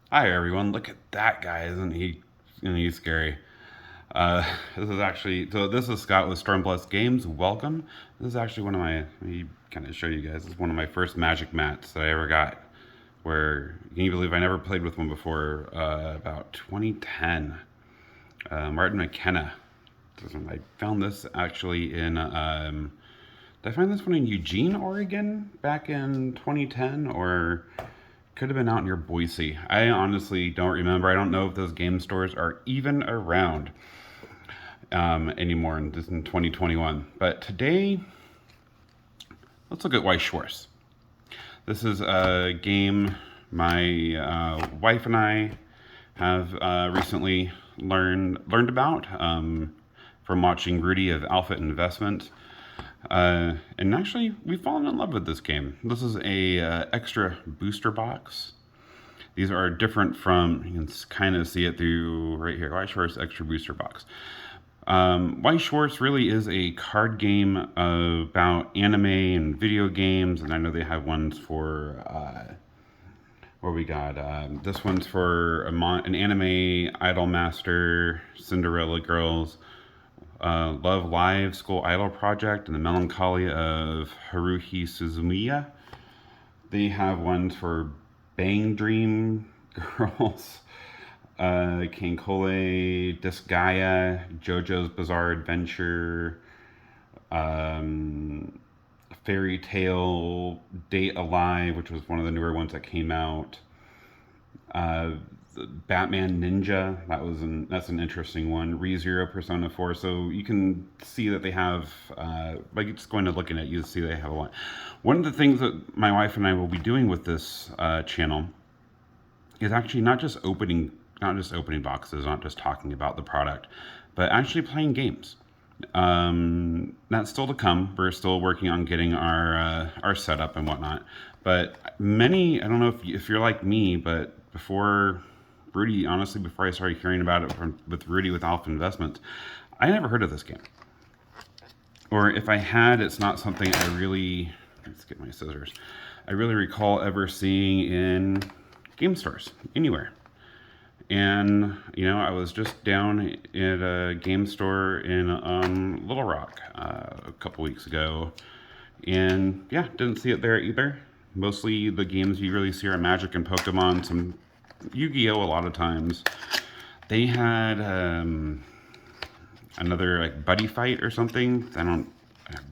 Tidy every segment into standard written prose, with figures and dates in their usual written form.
Hi everyone, look at that guy, isn't he scary? Uh, this is actually, so this is Scott with Stormblessed Games. Welcome. This is actually one of my, let me kind of show you guys, this is one of my first Magic mats that I ever got. Where, can you believe I never played with one before, about 2010. Martin McKenna. I found this actually in, did I find this one in Eugene, Oregon back in 2010? Or could have been out near Boise. I honestly don't remember. I don't know if those game stores are even around anymore just in 2021. But today, let's look at Weiss Schwarz. This is a game my wife and I have recently learned about from watching Rudy of Alpha Investment. And actually, we've fallen in love with this game. This is a extra booster box. These are different from, you can kind of see it through right here, Weiss Schwarz Extra Booster Box. Weiss Schwarz really is a card game about anime and video games, and I know they have ones for, what we got? This one's for an anime idol master, Cinderella Girls, Love Live School Idol Project, and the Melancholy of Haruhi Suzumiya. They have ones for Bang Dream Girls, Kankole, Disgaea, JoJo's Bizarre Adventure, um, Fairy Tale, Date Alive, which was one of the newer ones that came out. Uh, Batman Ninja, that's an interesting one. ReZero Persona 4. So you can see that they have, by just going to looking at you see they have a lot. One of the things that my wife and I will be doing with this channel is actually not just opening boxes, not just talking about the product, but actually playing games. That's still to come. We're still working on getting our setup and whatnot. But I don't know if you're like me, but before Rudy, honestly, before I started hearing about it with Rudy with Alpha Investments, I never heard of this game. Or if I had, it's not something let's get my scissors. I really recall ever seeing in game stores anywhere. And I was just down at a game store in Little Rock a couple weeks ago, and yeah, didn't see it there either. Mostly the games you really see are Magic and Pokemon, some Yu-Gi-Oh! A lot of times. They had another like Buddy Fight or something. I've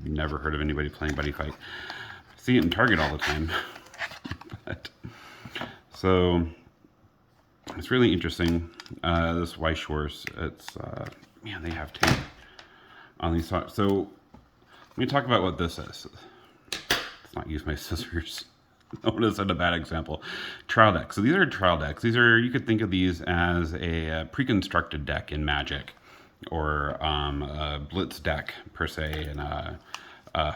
never heard of anybody playing Buddy Fight. I see it in Target all the time. But so it's really interesting. This Weiss Schwarz, it's man, they have tape on these. So let me talk about what this is. Let's not use my scissors. Notice a bad example. Trial decks. So these are trial decks. You could think of these as a pre-constructed deck in Magic, or a Blitz deck per se in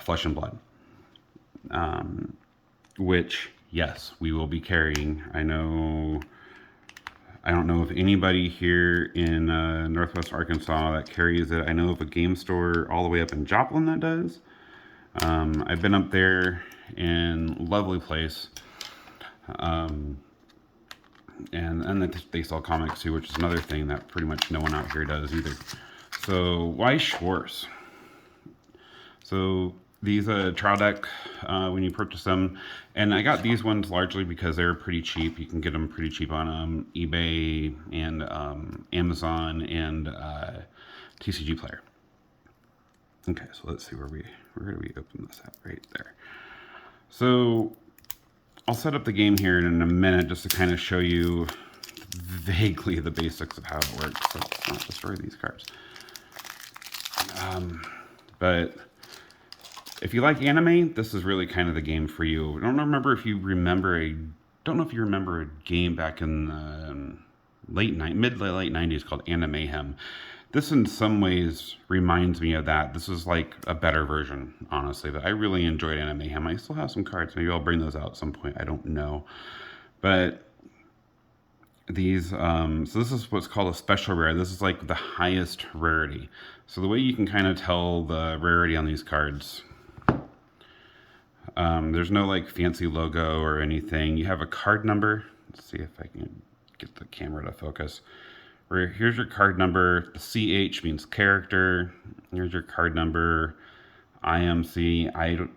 Flesh and Blood. Which, yes, we will be carrying. I don't know if anybody here in Northwest Arkansas that carries it. I know of a game store all the way up in Joplin that does. I've been up there, in lovely place. And they sell comics too, which is another thing that pretty much no one out here does either. So Weiss Schwarz. So these trial deck, when you purchase them, and I got these ones largely because they're pretty cheap. You can get them pretty cheap on eBay and Amazon and TCG Player. Okay, so let's see where do we open this at? Right there. So I'll set up the game here in a minute just to kind of show you vaguely the basics of how it works. So let's not destroy these cards. But if you like anime, this is really kind of the game for you. I don't know if you remember a game back in the mid to late 90s called Animehem. This in some ways reminds me of that. This is like a better version, honestly. But I really enjoyed Animehem. I still have some cards. Maybe I'll bring those out at some point. I don't know. But these, so this is what's called a special rare. This is like the highest rarity. So the way you can kind of tell the rarity on these cards, there's no like fancy logo or anything. You have a card number. Let's see if I can the camera to focus. Here's your card number. The CH means character. Here's your card number. IMC,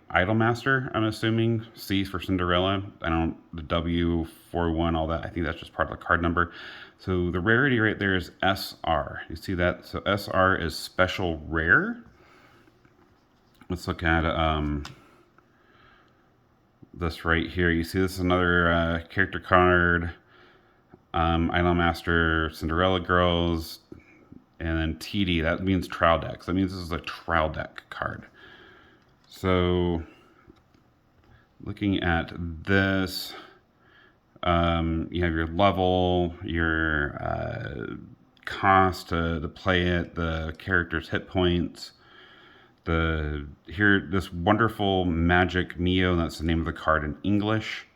Idol Master, I'm assuming. C for Cinderella. The W41, all that. I think that's just part of the card number. So the rarity right there is SR. You see that? So SR is special rare. Let's look at this right here. You see this is another character card. idolM Master, Cinderella Girls, and then TD. That means trial decks. That means this is a trial deck card. So, looking at this, you have your level, your cost to play it, the character's hit points, this wonderful magic Mio, that's the name of the card in English.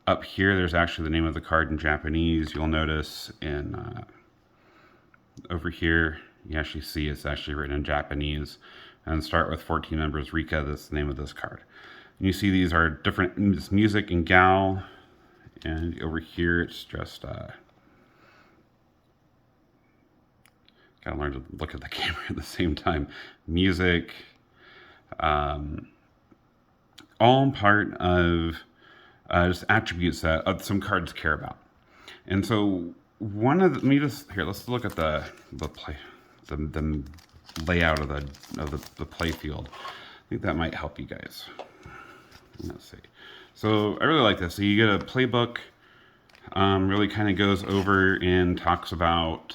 Up here, there's actually the name of the card in Japanese. You'll notice over here, you actually see it's actually written in Japanese. And start with 14 members. Rika, that's the name of this card. And you see these are different, it's music and gal. And over here, it's just, gotta learn to look at the camera at the same time. Music, all part of just attributes that some cards care about. And so let's look at the layout of the play field. I think that might help you guys. Let's see. So I really like this. So you get a playbook, really kind of goes over and talks about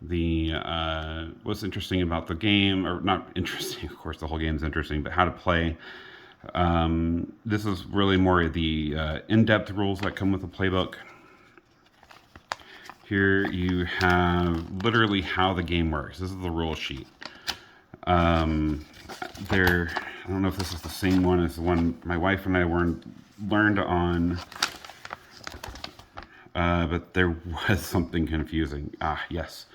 the what's interesting about the game, or not interesting, of course the whole game's interesting, but how to play. This is really more of the in-depth rules that come with the playbook. Here you have literally how the game works. This is the rule sheet. I don't know if this is the same one as the one my wife and I learned on, but there was something confusing. Yes,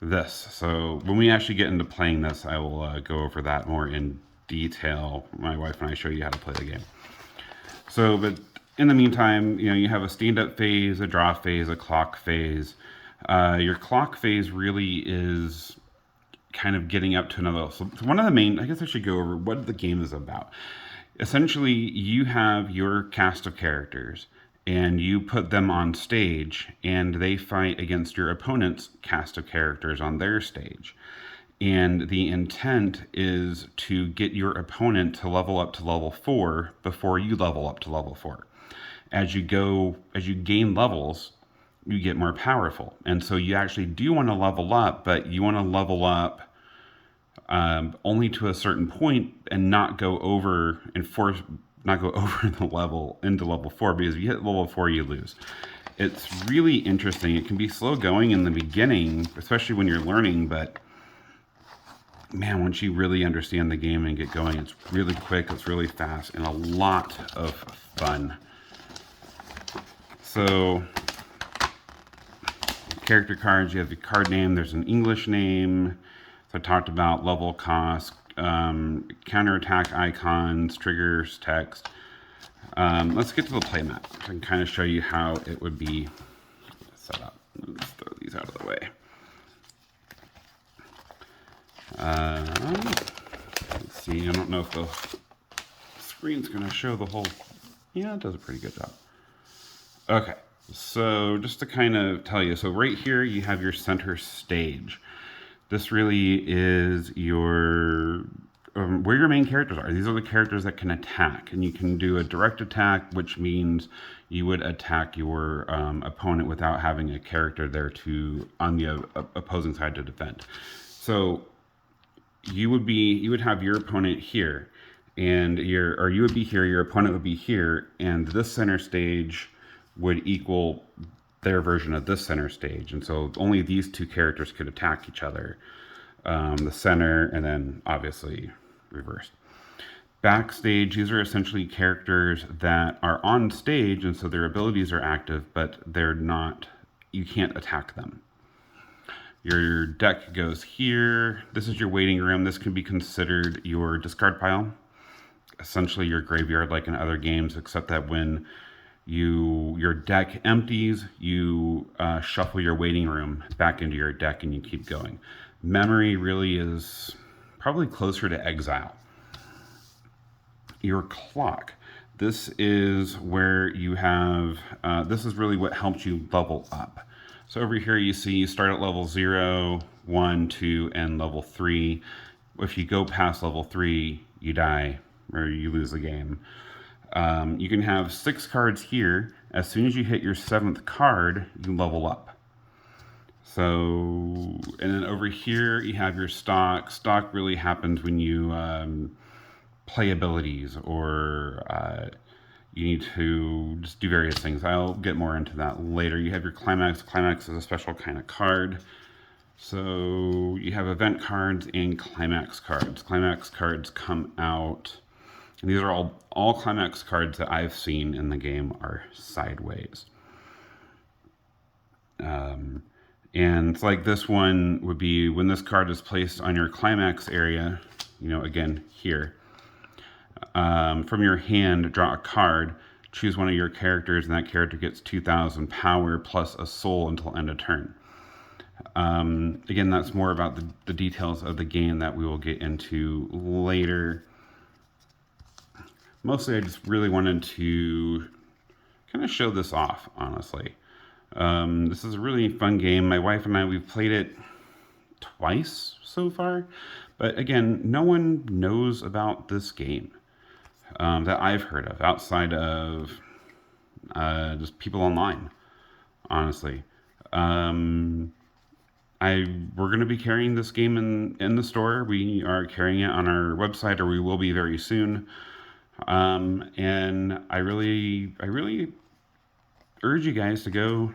this. So when we actually get into playing this, I will go over that more in detail. My wife and I show you how to play the game. So, but in the meantime, you have a stand-up phase, a draw phase, a clock phase. Your clock phase really is kind of getting up to another level. So one of the main, I guess I should go over what the game is about. Essentially, you have your cast of characters, and you put them on stage, and they fight against your opponent's cast of characters on their stage. And the intent is to get your opponent to level up to level 4 before you level up to level 4. As you gain levels, you get more powerful. And so you actually do want to level up, but you want to level up only to a certain point and not go over the level into level 4, because if you hit level 4, you lose. It's really interesting. It can be slow going in the beginning, especially when you're learning, but man, once you really understand the game and get going, it's really quick, it's really fast, and a lot of fun. So, character cards, you have the card name, there's an English name. So I talked about level cost, counterattack icons, triggers, text. Let's get to the playmat. I can kind of show you how it would be set up. Let's throw these out of the way. Let's see, I don't know if the screen's going to show the whole... Yeah, it does a pretty good job. Okay, so just to kind of tell you, so right here you have your center stage. This really is your where your main characters are. These are the characters that can attack, and you can do a direct attack, which means you would attack your opponent without having a character there on the opposing side to defend. So you would have your opponent here, and you would be here, your opponent would be here, and this center stage would equal their version of this center stage. And so only these two characters could attack each other. The center, and then obviously reversed. Backstage, these are essentially characters that are on stage, and so their abilities are active, but you can't attack them. Your deck goes here. This is your waiting room. This can be considered your discard pile. Essentially your graveyard, like in other games, except that when Your deck empties, you shuffle your waiting room back into your deck, and you keep going. Memory really is probably closer to exile. Your clock. This is where you have, this is really what helps you level up. So over here you see you start at level 0, 1, 2, and level 3. If you go past level 3, you die or you lose the game. You can have 6 cards here. As soon as you hit your 7th card, you level up. So, and then over here you have your stock. Stock really happens when you play abilities, or you need to just do various things. I'll get more into that later. You have your climax. Climax is a special kind of card. So you have event cards and climax cards. Climax cards come out, and these are all climax cards that I've seen in the game are sideways. And it's like this one would be when this card is placed on your climax area, you know, again, here. From your hand, draw a card, choose one of your characters, and that character gets 2,000 power plus a soul until end of turn. Again, that's more about the details of the game that we will get into later. Mostly I just really wanted to kind of show this off, honestly. This is a really fun game. My wife and I, we've played it twice so far. But again, no one knows about this game that I've heard of outside of just people online, honestly. We're going to be carrying this game in the store. We are carrying it on our website, or we will be very soon. And I really urge you guys to go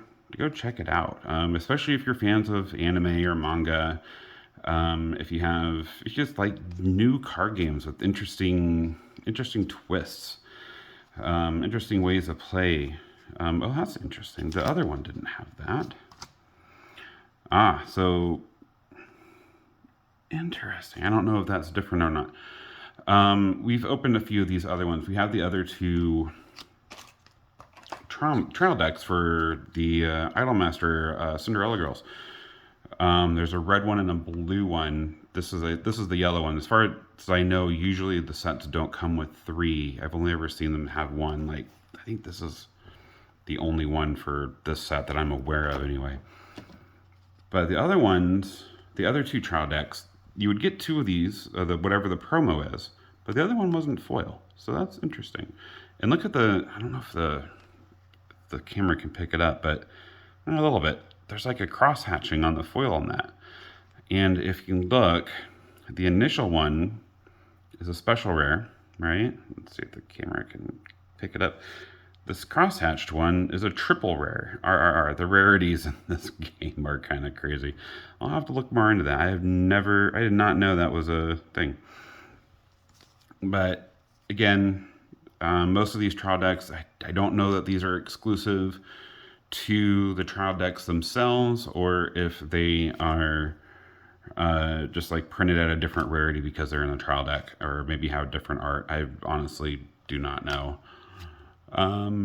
check it out, especially if you're fans of anime or manga. If you just like new card games with interesting twists, interesting ways of play. Oh, that's interesting. The other one didn't have that. So interesting. I don't know if that's different or not. We've opened a few of these other ones. We have the other two trial decks for the idolM Cinderella Girls. There's a red one and a blue one. This is the yellow one. As far as I know, usually the sets don't come with 3. I've only ever seen them have 1. Like, I think this is the only one for this set that I'm aware of anyway. But the other ones, the other 2 trial decks, you would get 2 of these, whatever the promo is, but the other one wasn't foil. So that's interesting. And look at I don't know if the camera can pick it up, but a little bit. There's like a cross hatching on the foil on that. And if you look, the initial one is a special rare, right? Let's see if the camera can pick it up. This cross-hatched one is a triple rare, RRR. The rarities in this game are kind of crazy. I'll have to look more into that. I did not know that was a thing. But again, most of these trial decks, I don't know that these are exclusive to the trial decks themselves, or if they are just like printed at a different rarity because they're in the trial deck, or maybe have different art. I honestly do not know.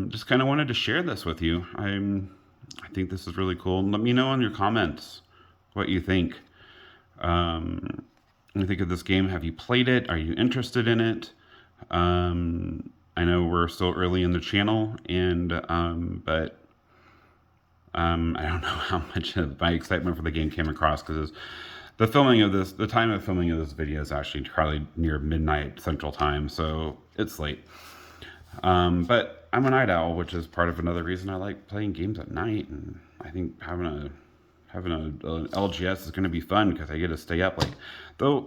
Just kind of wanted to share this with you. I think this is really cool. Let me know in your comments what you think. What you think of this game? Have you played it? Are you interested in it? I know we're still early in the channel, and but I don't know how much of my excitement for the game came across, because the time of filming of this video is actually probably near midnight Central Time, so it's late. But I'm a night owl, which is part of another reason I like playing games at night, and I think having an LGS is going to be fun because I get to stay up late. Though,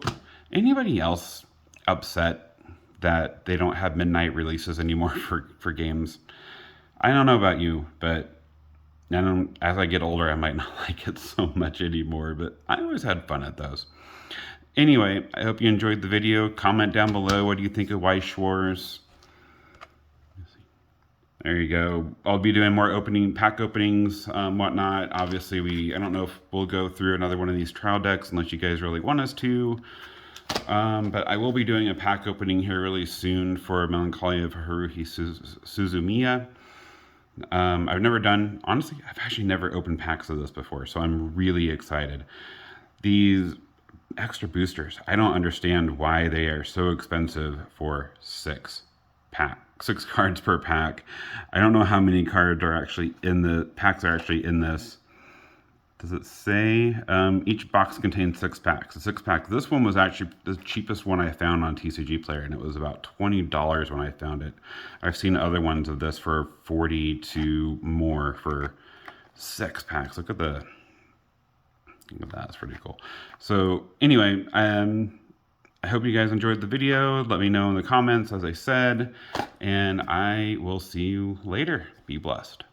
anybody else upset that they don't have midnight releases anymore for games? I don't know about you, but as I get older, I might not like it so much anymore, but I always had fun at those. Anyway, I hope you enjoyed the video. Comment down below, what do you think of Weiss Schwarz? There you go. I'll be doing more pack openings, whatnot. Obviously, I don't know if we'll go through another one of these trial decks unless you guys really want us to. But I will be doing a pack opening here really soon for Melancholia of Haruhi Suzumiya. Honestly, I've actually never opened packs of this before, so I'm really excited. These extra boosters, I don't understand why they are so expensive for 6 cards per pack. I don't know how many cards are actually in the packs are actually in this. Does it say? Each box contains 6 packs. A 6 pack. This one was actually the cheapest one I found on TCG Player, and it was about $20 when I found it. I've seen other ones of this for 40 to more for 6 packs. Look at that. It's pretty cool. So anyway, I hope you guys enjoyed the video. Let me know in the comments, as I said, and I will see you later. Be blessed.